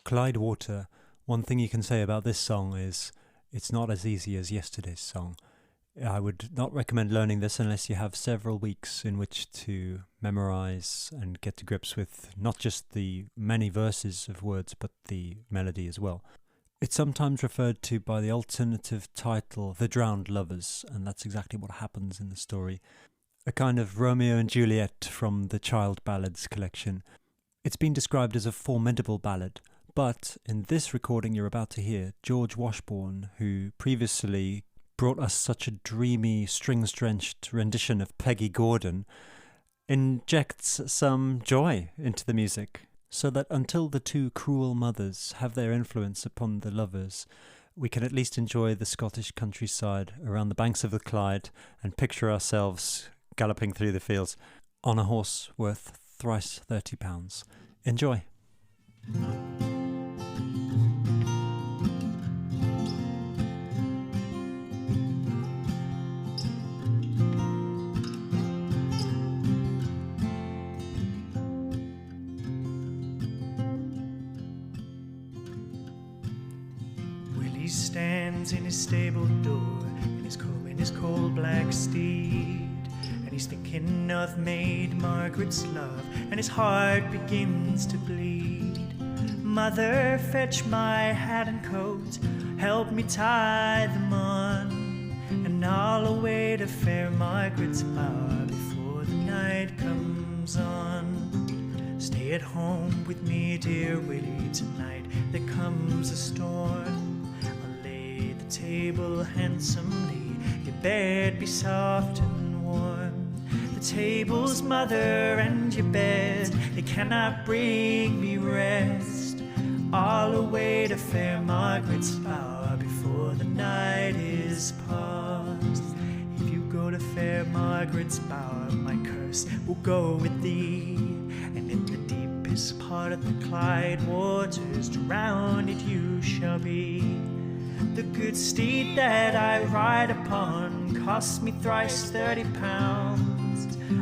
Clyde Water, one thing you can say about this song is it's not as easy as yesterday's song. I would not recommend learning this unless you have several weeks in which to memorize and get to grips with not just the many verses of words but the melody as well. It's sometimes referred to by the alternative title The Drowned Lovers, and that's exactly what happens in the story. A kind of Romeo and Juliet from the Child Ballads collection. It's been described as a formidable ballad, but in this recording you're about to hear, George Washburn, who previously brought us such a dreamy, strings-drenched rendition of Peggy Gordon, injects some joy into the music, so that until the two cruel mothers have their influence upon the lovers, we can at least enjoy the Scottish countryside around the banks of the Clyde and picture ourselves galloping through the fields on a horse worth thrice £30. Enjoy. Willie stands in his stable door and he's combing his coal black steed. And he's thinking of Maid Margaret's love, and his heart begins to bleed. Mother, fetch my hat and coat, help me tie them on, and I'll away to fair Margaret's bower before the night comes on. Stay at home with me, dear Willie, tonight there comes a storm. I'll lay the table handsomely, your bed be soft and warm. The table's mother and your bed, they cannot bring me rest. I'll away to fair Margaret's bower before the night is past. If you go to fair Margaret's bower, my curse will go with thee, and in the deepest part of the Clyde waters, drowned you shall be. The good steed that I ride upon cost me thrice £30.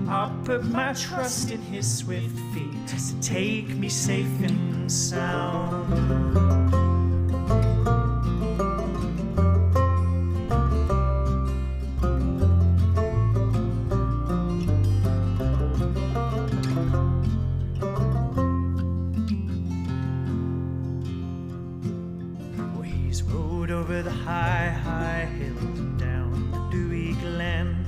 I'll put my trust in his swift feet to take me safe and sound. Oh, he's rode over the high, high hills and down the dewy glen,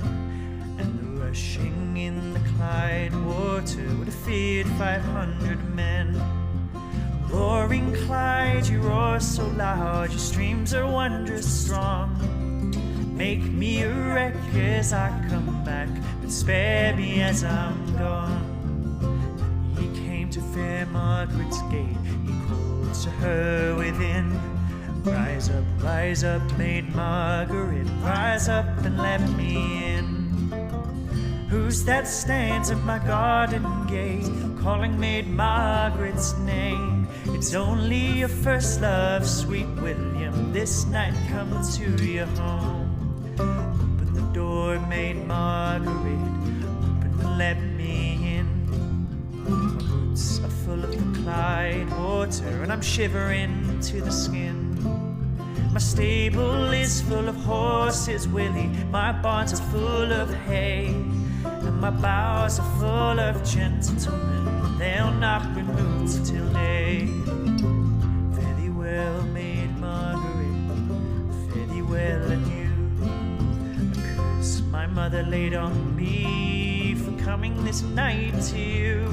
and the rushing in the Clyde water would have feared 500 men. Roaring Clyde, you roar so loud, your streams are wondrous strong. Make me a wreck as I come back, but spare me as I'm gone. He came to fair Margaret's gate, he called to her within. Rise up, Maid Margaret, rise up and let me in. Who's that stands at my garden gate, calling Maid Margaret's name? It's only your first love, sweet William, this night come to your home. Open the door, Maid Margaret, open and let me in. My boots are full of the Clyde water, and I'm shivering to the skin. My stable is full of horses, Willie, my barns are full of hay, and my bowers are full of gentlemen, they'll not remove till day. Fare thee well, Maid Margaret, fare thee well and you. A curse my mother laid on me for coming this night to you.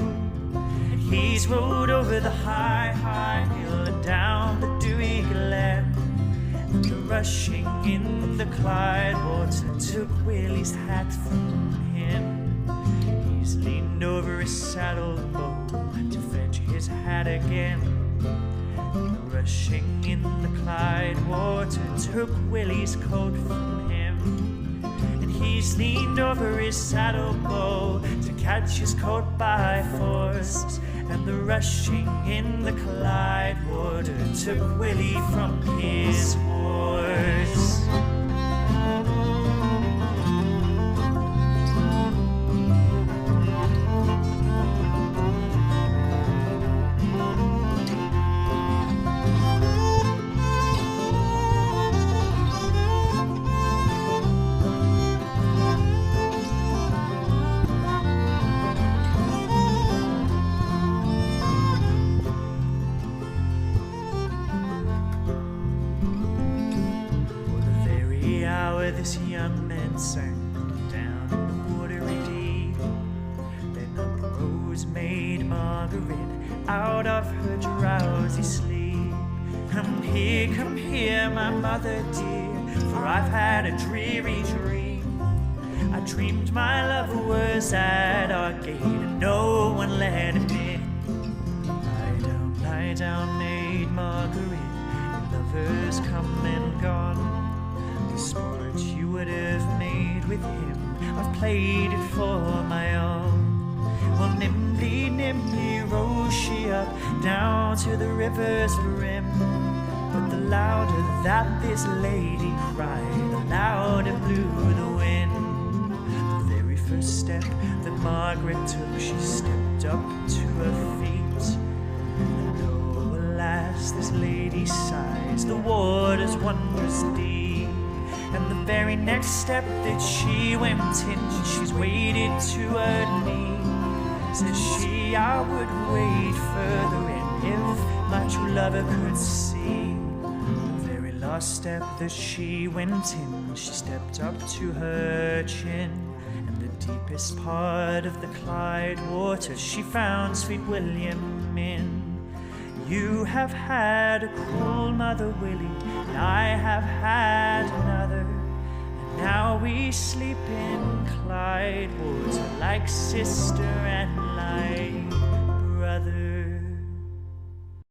And he's rode over the high, high hill and down the dewy glen. The rushing in the Clyde water took Willie's hat from him. He's leaned over his saddle bow to fetch his hat again. The rushing in the Clyde water took Willie's coat from him. And he's leaned over his saddle bow to catch his coat by force. And the rushing in the Clyde water took Willie from his horse. this young man sank down in the watery deep. Then up rose Maid Margaret out of her drowsy sleep. Come here, my mother dear, for I've had a dreary dream. I dreamed my lover was at our gate and no one let him in. Lie down, Maid Margaret, your lover's come and gone. The sport you would have made with him, I've played it for my own. Well, nimbly rose she up down to the river's brim. But the louder that this lady cried, the louder blew the wind. The very first step that Margaret took, she stepped up to her feet. And oh, alas, this lady sighs, the water's wondrous deep. And the very next step that she went in, she's waded to her knee. Says she, I would wade further in if my true lover could see. The very last step that she went in, she stepped up to her chin. And the deepest part of the Clyde waters she found sweet William in. You have had a cruel mother, Willie, and I have had another. And now we sleep in Clyde water like sister and like brother.